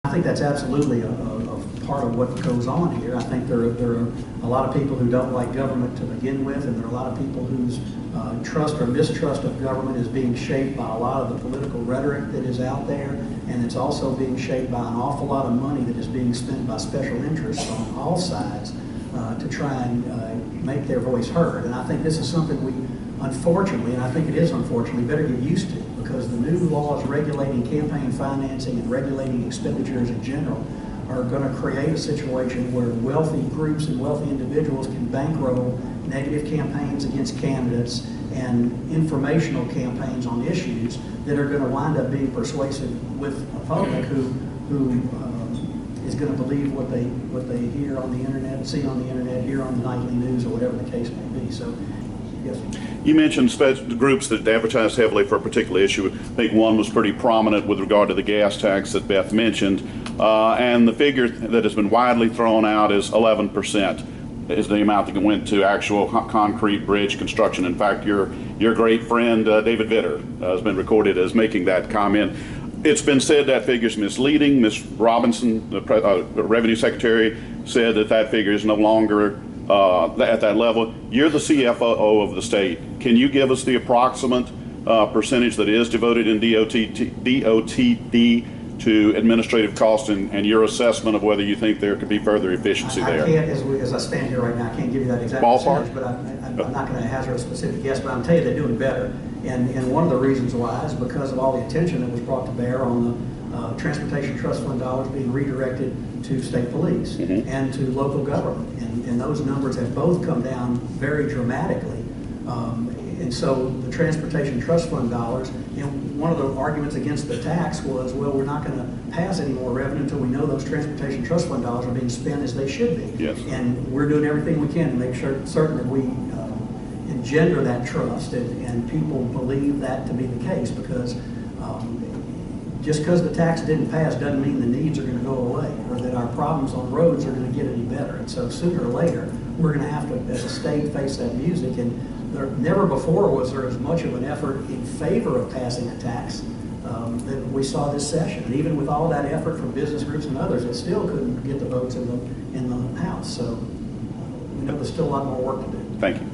I think that's absolutely a part of what goes on here. I think there are a lot of people who don't like government to begin with, and there are a lot of people whose trust or mistrust of government is being shaped by a lot of the political rhetoric that is out there, and it's also being shaped by an awful lot of money that is being spent by special interests on all sides to try and make their voice heard. And I think this is something we, unfortunately, and I think it is unfortunately, better get used to, because the new laws regulating campaign financing and regulating expenditures in general are going to create a situation where wealthy groups and wealthy individuals can bankroll negative campaigns against candidates and informational campaigns on issues that are going to wind up being persuasive with a public who is going to believe what they hear on the internet, see on the internet, hear on the nightly news, or whatever the case may be. So, yes. You mentioned groups that advertise heavily for a particular issue. I think one was pretty prominent with regard to the gas tax that Beth mentioned. And the figure that has been widely thrown out is 11% is the amount that went to actual concrete bridge construction. In fact, your great friend David Vitter has been recorded as making that comment. It's been said that figure is misleading. Ms. Robinson, the Revenue Secretary, said that figure is no longer at that level. You're the CFO of the state. Can you give us the approximate percentage that is devoted in DOTD to administrative costs and your assessment of whether you think there could be further efficiency there? I can't, as I stand here right now, I can't give you that exact percentage, but I'm not going to hazard a specific guess, but I'll tell you they're doing better. And one of the reasons why is because of all the attention that was brought to bear on the Transportation Trust Fund dollars being redirected to state police and to local government. And those numbers have both come down very dramatically. And so the Transportation Trust Fund dollars, one of the arguments against the tax was, well, we're not going to pass any more revenue until we know those Transportation Trust Fund dollars are being spent as they should be. Yes. And we're doing everything we can to make certain that we engender that trust and people believe that to be the case, because just because the tax didn't pass doesn't mean the needs are going to go away or that our problems on roads are going to get any better. And so sooner or later, we're going to have to, as a state, face that music. And never before was there as much of an effort in favor of passing a tax that we saw this session. And even with all that effort from business groups and others, it still couldn't get the votes in the House. So we know there's still a lot more work to do. Thank you.